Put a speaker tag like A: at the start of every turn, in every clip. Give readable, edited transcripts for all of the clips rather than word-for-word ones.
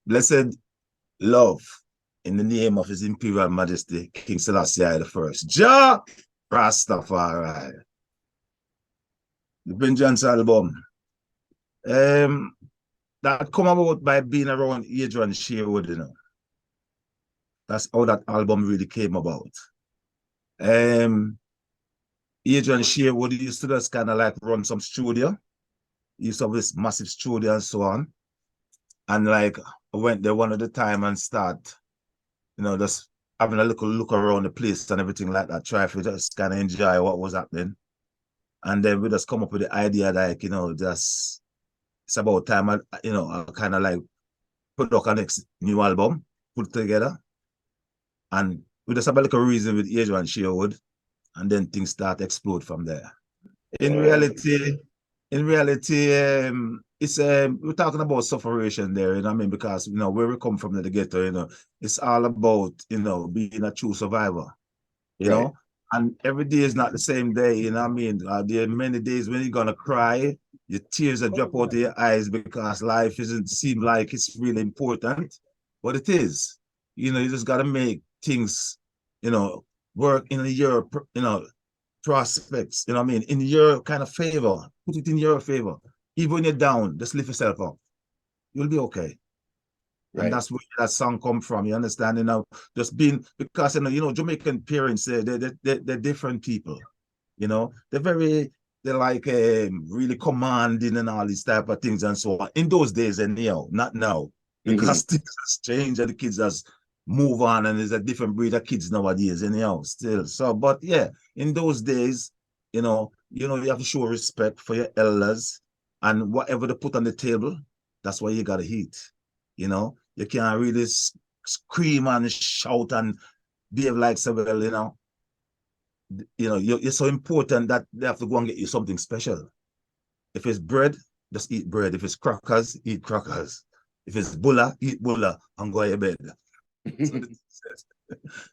A: Blessed love in the name of His Imperial Majesty, King Selassie the First. Jah Rastafari. The Vengeance album. That come about by being around Adrian Sherwood, you know. That's how that album really came about. Adrian Sherwood used to just kind of like run some studio. He used to have this massive studio and so on. And like I went there one at a time and start, just having a little look around the place and everything like that, try to just kind of enjoy what was happening. And then we just come up with the idea like, just it's about time I kind of like put up a next new album, put it together. And we just have a little reason with Adrian Sherwood, and then things start to explode from there. In reality, it's we're talking about sufferation there, I mean, because where we come from the ghetto, it's all about being a true survivor, you
B: Right.
A: know, and every day is not the same day, I mean, there are many days when you're gonna cry, your tears are drop out of your eyes because life doesn't seem like it's really important, but it is. You just gotta make things, you know, work in your prospects, what I mean, in your kind of favor. Put it in your favor. Even when you're down, just lift yourself up. You'll be okay. And
B: Right.
A: that's where that song come from. You understand? Just being because Jamaican parents, they're different people. They're like really commanding and all these type of things and so on. In those days, anyhow, not now.
B: Mm-hmm.
A: Because things has changed and the kids has move on and there's a different breed of kids nowadays, anyhow, still. So, but yeah, in those days, you have to show respect for your elders and whatever they put on the table, that's what you gotta eat. You can't really scream and shout and behave like so well, you're so important that they have to go and get you something special. If it's bread, just eat bread. If it's crackers, eat crackers. If it's bulla, eat bulla and go to bed.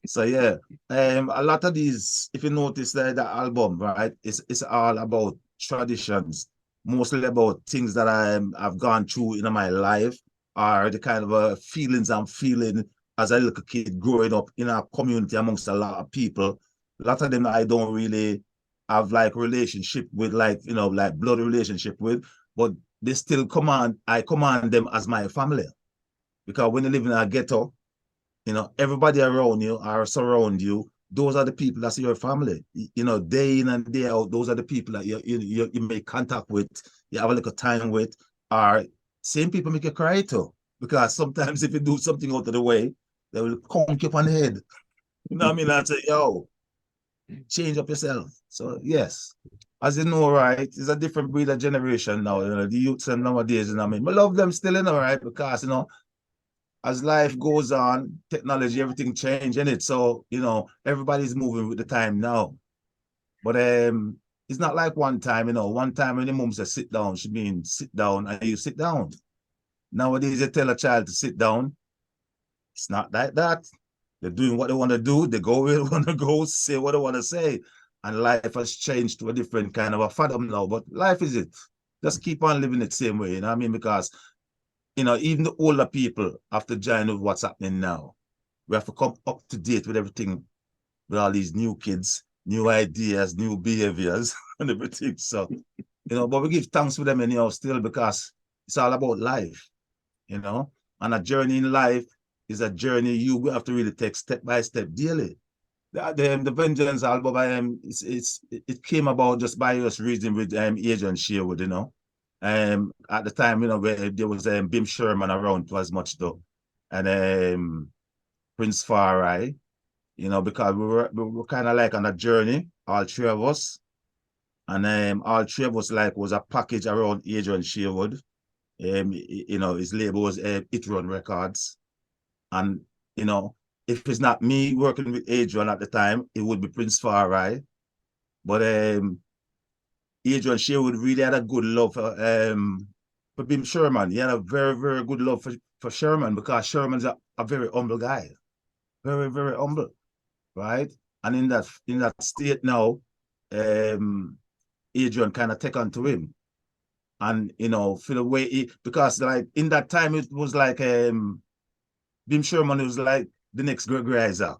A: So yeah, a lot of these, if you notice the album, right, it's all about traditions, mostly about things that I've gone through in my life, or the kind of feelings I'm feeling as a little kid growing up in a community amongst a lot of people. A lot of them I don't really have like relationship with, like blood relationship with, but they still I command them as my family. Because when you live in a ghetto, everybody around you or surround you, those are the people that's your family. Day in and day out, those are the people that you make contact with, you have a little time with, or same people make you cry too. Because sometimes if you do something out of the way, they will conk you on the head. You know what I mean? I say, yo, change up yourself. So yes, as you know, right, it's a different breed of generation now. The youths and nowadays, I mean, I love them still, right, because as life goes on, technology, everything change in it. So, everybody's moving with the time now. But it's not like one time, one time when the mom says sit down, she means sit down and you sit down. Nowadays, you tell a child to sit down. It's not like that. They're doing what they want to do. They go where they want to go, say what they want to say. And life has changed to a different kind of a fathom now. But life is it. Just keep on living it the same way, I mean? Because even the older people have to join with what's happening now. We have to come up to date with everything, with all these new kids, new ideas, new behaviors, and everything. So, but we give thanks for them anyhow still because it's all about life, you know. And a journey in life is a journey you will have to really take step by step daily. The Vengeance album, it came about just by us reading with Adrian Sherwood, at the time, where there was Bim Sherman around to as much though, and Prince Farai, because we were kind of like on a journey, all three of us, and all three of us like was a package around Adrian Sherwood. His label was It Run Records, and if it's not me working with Adrian at the time, it would be Prince Farai. But Adrian Sherwood really had a good love for Bim Sherman. He had a very, very good love for Sherman because Sherman's a very humble guy. Very, very humble, right? And in that state now, Adrian kind of take on to him. And for the way because like in that time it was like Bim Sherman was like the next Gregory Isaac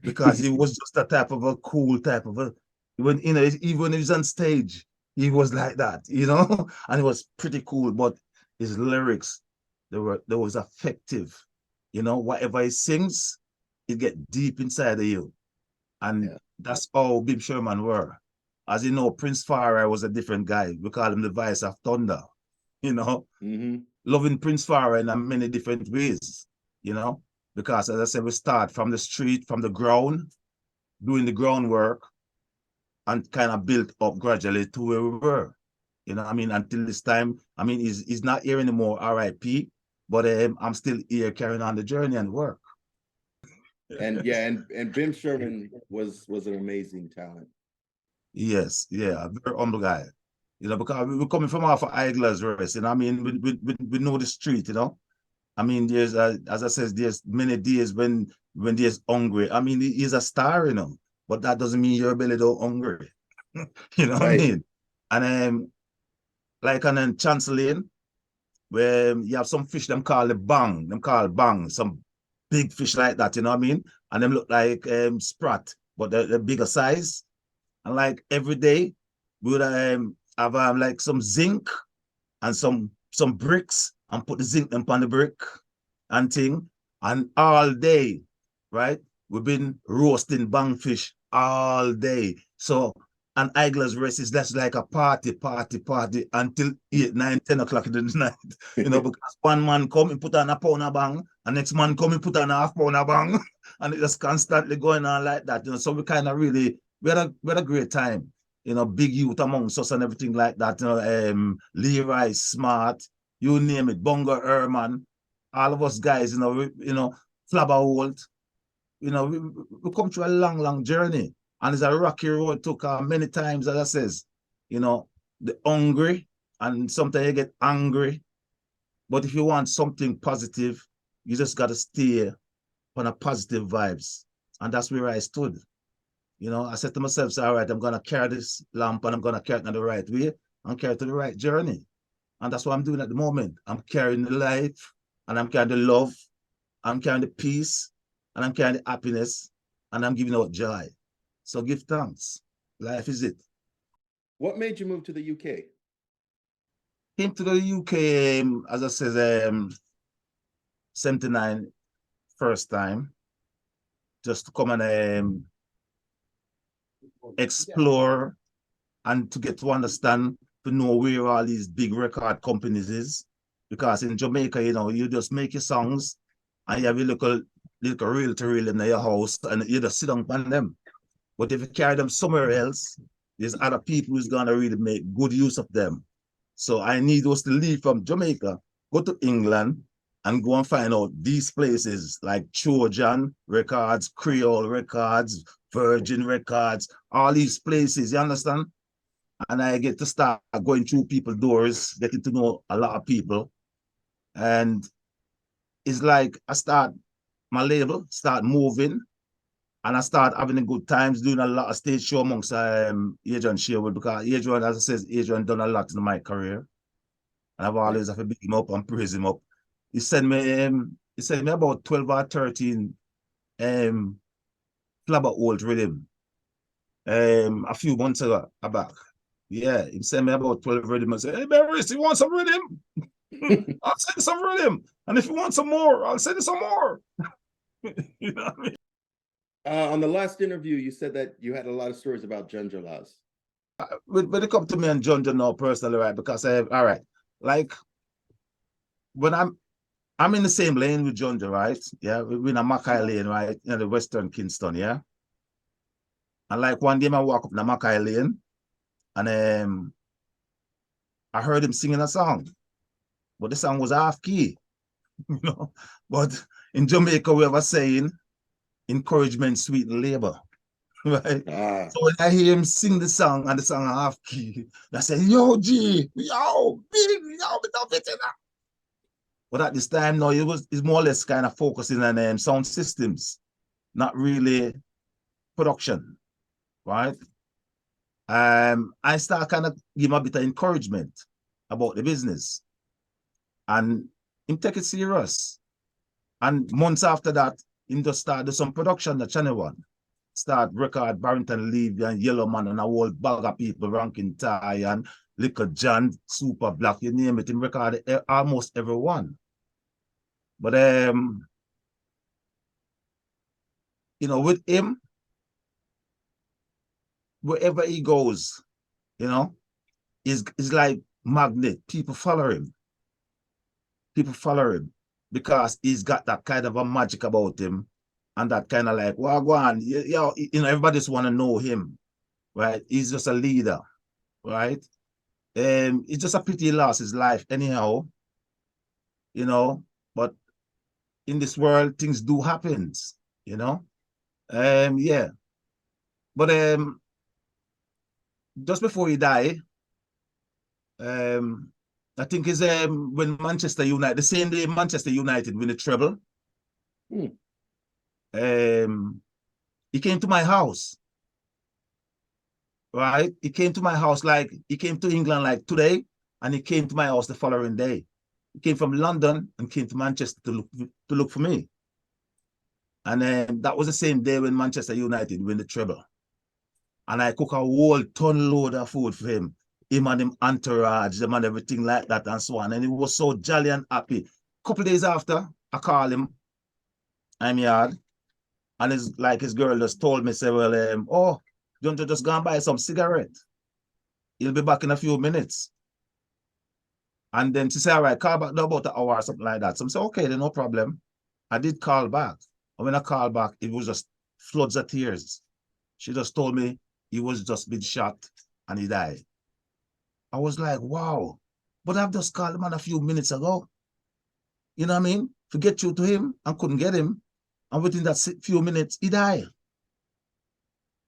A: because he was just a type of a cool type of a when even when he was on stage, he was like that, and it was pretty cool. But his lyrics, they was effective. Whatever he sings, it get deep inside of you. And that's how Bim Sherman were. As you know, Prince Farah was a different guy. We call him the Voice of Thunder, you know. Loving Prince Farah in many different ways, because as I said, we start from the street, from the ground, doing the groundwork, and kind of built up gradually to where we were. Until this time, he's not here anymore, RIP, but I'm still here carrying on the journey and work.
B: And Bim Sherman was an amazing talent.
A: Yes, yeah, very humble guy. Because we're coming from off of Idler's Rest, we know the street, there's as I said, there's many days when there's hungry. He's a star, but that doesn't mean your belly don't hungry. You know what I mean? And like on Chance Lane, where you have some fish them call bang, some big fish like that, And them look like sprat, but they're bigger size. And like every day, we would have like some zinc and some bricks and put the zinc upon the brick and thing. And all day, right? We've been roasting bangfish all day. So an Idler's Rest is that's like a party until 8, 9, 10 o'clock in the night. Because one man come and put on a pound of bang, and next man come and put on a half pound of bang, and it just constantly going on like that. So we kind of really we had a great time. Big youth amongst us and everything like that. Leroy Smart, you name it, Bongo Herman, all of us guys, Flabber Holt, we come through a long journey. And it's a rocky road, took many times, as I says, the hungry, and sometimes you get angry. But if you want something positive, you just got to stay on a positive vibes. And that's where I stood. I said to myself, so, all right, I'm going to carry this lamp and I'm going to carry it in the right way and carry it to the right journey. And that's what I'm doing at the moment. I'm carrying the life and I'm carrying the love, I'm carrying the peace, and I'm carrying the happiness, and I'm giving out joy. So give thanks. Life is it.
B: What made you move to the UK?
A: Came to the UK, as I said, 79, first time, just to come and explore and to get to understand, to know where all these big record companies is. Because in Jamaica, you just make your songs and you have your little reel to reel in your house and you just sit down on them. But if you carry them somewhere else, there's other people who's gonna really make good use of them. So I need us to leave from Jamaica, go to England, and go and find out these places like Trojan Records, Creole Records, Virgin Records, all these places, you understand? And I get to start going through people's doors, getting to know a lot of people. And it's like I start my label, start moving, and I start having a good times doing a lot of stage show amongst Adrian Sherwood, because Adrian, as I says, Adrian done a lot in my career. And I've always have to big him up and praise him up. He sent me about 12 or 13 Flabber Old rhythm a few months ago back. Yeah, he sent me about 12 rhythm and said, hey, Barris, you want some rhythm? I'll send you some rhythm. And if you want some more, I'll send you some more. You know what I mean?
B: On the last interview, you said that you had a lot of stories about Junjo Lawes.
A: When it come to me and Junjo now personally, right? Because all right, like when I'm in the same lane with Junjo, right? Yeah, we're in a Mackay lane, right? In the Western Kingston, yeah. And like one day I walk up in the Mackay lane and I heard him singing a song, but the song was half key, But in Jamaica, we have a saying, encouragement sweeten labor. Right? So when I hear him sing the song and the song half key, I say, yo, G, yo, big, yo, without it. But at this time, no, it's more or less kind of focusing on sound systems, not really production, right? I start kind of give him a bit of encouragement. about the business. And him take it serious. And months after that, him just start do some production at Channel One. Start record Barrington Levy and Yellow Man and a whole bag of people, Rankin Ty and Liquor John, Super Black, you name it, him record almost everyone. But you know, with him, wherever he goes, you know, is like magnet. People follow him. People follow him because he's got that kind of a magic about him, and that kind of like, well, go on, you know, everybody just want to know him, right? He's just a leader, right? It's just a pity he lost his life anyhow, you know. But in this world, things do happen, you know. Yeah. But just before he died, I think it's when Manchester United, the same day Manchester United win the treble. He came to my house. Right? He came to my house like he came to England like today, and he came to my house the following day. He came from London and came to Manchester to look for me. And that was the same day when Manchester United win the treble. And I cook a whole ton load of food for him. Him and him entourage, them and everything like that and so on. And he was so jolly and happy. A couple of days after, I call him. I'm yard. And his girl just told me, say, well, oh, Junjo just go and buy some cigarette. He'll be back in a few minutes. And then she said, all right, call back in about an hour or something like that. So I said, okay, then no problem. I did call back. And when I called back, it was just floods of tears. She just told me he was just been shot and he died. I was like, wow. But I've just called him a few minutes ago. You know what I mean? To get through to him and couldn't get him. And within that few minutes, he died.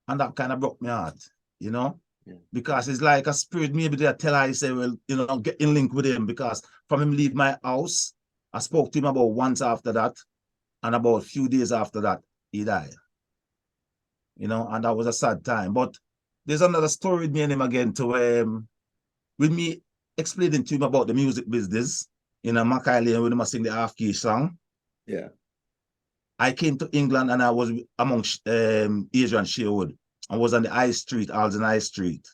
A: And that kind of broke my heart, you know? Yeah. Because it's like a spirit, maybe they tell her, I say, well, you know, get in link with him, because from him leave my house, I spoke to him about once after that, and about a few days after that, he died. You know, and that was a sad time. But there's another story with me and him again to with me explaining to him about the music business in a Mackay Lane when he must sing the half-key song.
B: Yeah.
A: I came to England and I was among Adrian Sherwood. I was on the High Street, Alden High Street.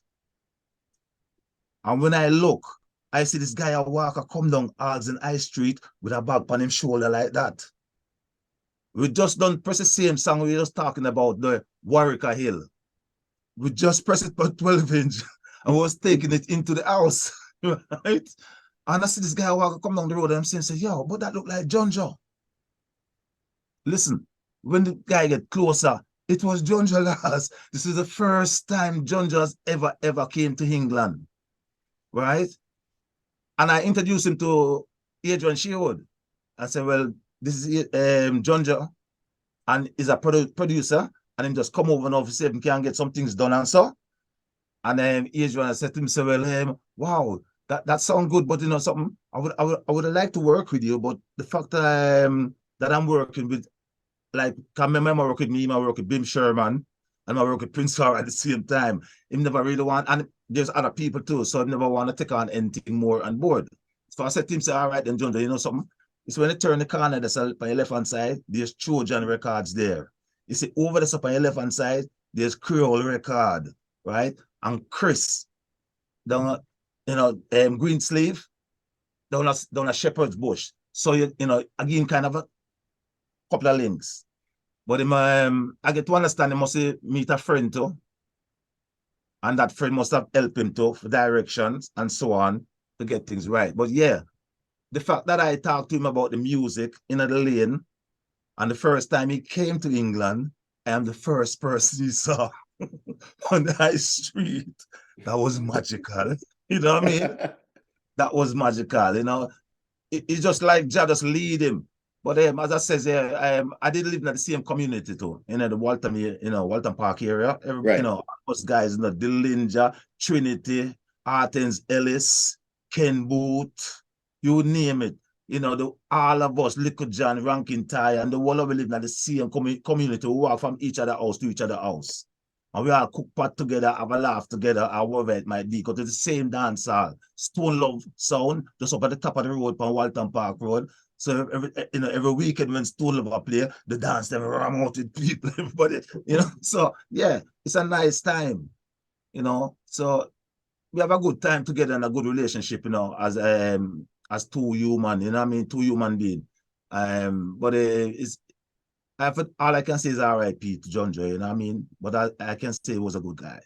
A: And when I look, I see this guy a walker come down Alden High Street with a bag on his shoulder like that. We just done press the same song we were just talking about, the Warwick Hill. We just pressed it for 12-inch and was taking it into the house, right? And I see this guy walker come down the road and I'm saying, yo, but that look like Junjo. Listen, when the guy get closer, it was Junjo Lawes. This is the first time Junjo's ever came to England, right? And I introduced him to Adrian Sherwood. I said, well, this is Junjo, and he's a producer, and he just come over and see if he can get some things done and so. And Adrian said to him, well, wow, that sounds good, but you know something, I would have liked to work with you, but the fact that that I'm working with, like, I remember I work with me, I work with Bim Sherman, and I work with Prince Far at the same time. He never really want, and there's other people too, so I never want to take on anything more on board. So I said to him, say, all right, then, Junjo, you know something? It's when you turn the corner, that's on your left-hand side, there's Trojan Records there. You see, over the on your left-hand side, there's Creole Record, right? And Chris, down, you know, Green Sleeve, down a Shepherd's Bush. So, you know, again, kind of a couple of links. But I get to understand he must meet a friend too. And that friend must have helped him too for directions and so on to get things right. But yeah, the fact that I talked to him about the music in the lane, and the first time he came to England, I am the first person he saw on the high street. That was magical. You know what I mean? That was magical, you know. It's just like Jah just lead him. But as I says, I did live in the same community too, you know, the Waltham, you know, Waltham Park area.
B: Right.
A: You know, us guys, you know, Dillinger, Trinity, Artens Ellis, Ken Booth, you name it. You know, all of us, Little John, Rankin Ty, and the whole of we live in the same community. We walk from each other house to each other house. And we all cook pot together, have a laugh together, or whatever it might be, because it's the same dance hall. Stone Love sound, just up at the top of the road on Walton Park Road. So every weekend when Stone Love play, the dance them ram out with people, everybody, So yeah, it's a nice time, So we have a good time together and a good relationship, as two human, two human beings. But it's all I can say is R.I.P. to Junjo, But I can say he was a good guy.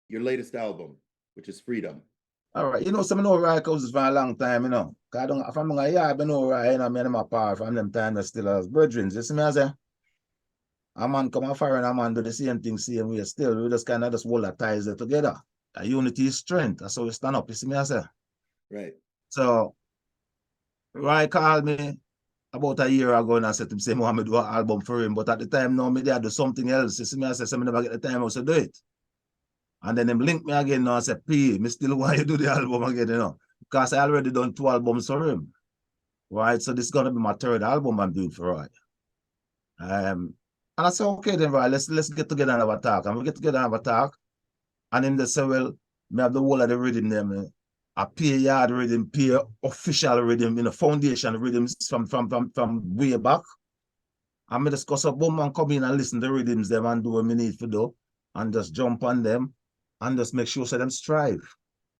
B: Your latest album, which is Freedom.
A: All right, some know Roy Cousins for a long time, Cause if I'm going I know Roy, me and him apart from them time that still as brethren. You see me, I say? A man come a foreign, a man do the same thing, same way. Still, we just kind of just hold the ties together. A unity is strength. That's how we stand up. You see me, I say?
B: Right.
A: So, Roy called me about a year ago and I said to him, say, I do an album for him. But at the time, now, me there do something else. You see me, I said, so I never get the time I to do it. And then him link me again now and say, P, me still want you to do the album again, Because I already done 2 albums for him. Right? So this is gonna be my 3rd album I'm doing for Roy. And I said, okay then, right, let's get together and have a talk. And we get together and have a talk. And then they say, well, me have the whole of the rhythm there, I pay yard rhythm, pay official rhythm, foundation rhythms from way back. And me discuss a boom and come in and listen to the rhythms them and do what me need to do. And just jump on them and just make sure so them strive.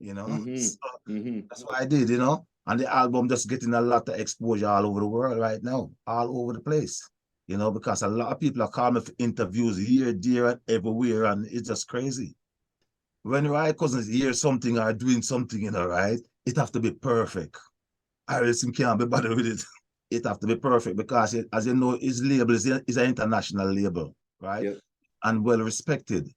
A: So that's what I did, And the album just getting a lot of exposure all over the world right now, all over the place. Because a lot of people are calling me for interviews here, there, and everywhere, and it's just crazy. When Roy Cousins hear something or doing something, right, it have to be perfect. Or else him can't be bothered with it. It have to be perfect because, as you know, his label is an international label, right?
B: Yep.
A: And well respected.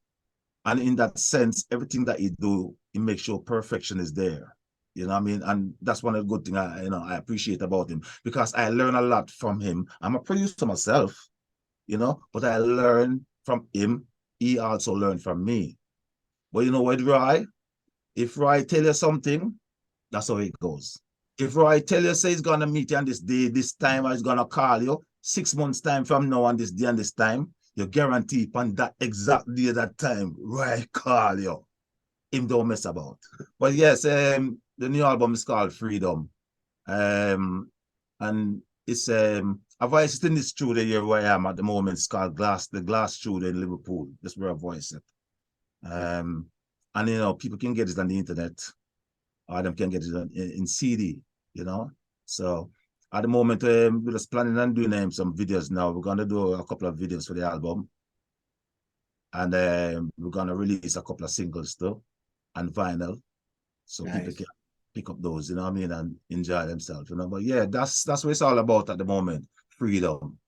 A: And in that sense, everything that he do, he makes sure perfection is there. You know what I mean? And that's one of the good things I appreciate about him because I learn a lot from him. I'm a producer myself, but I learn from him. He also learned from me. But you know what, Roy? If Roy tell you something, that's how it goes. If Roy tell you say he's gonna meet you on this day, this time, or he's gonna call you 6 months time from now on this day and this time, you guarantee on that exact day, that time, Roy call you. Him don't mess about. But yes, the new album is called Freedom. And it's a voice in this studio here where I am at the moment. It's called the Glass Studio in Liverpool. That's where I voice it. And people can get it on the internet, or them can get it in CD, So at the moment, we're just planning on doing some videos now. We're gonna do a couple of videos for the album, and we're gonna release a couple of singles too, and vinyl, so
B: Nice.
A: people can pick up those, and enjoy themselves, But yeah, that's what it's all about at the moment. Freedom.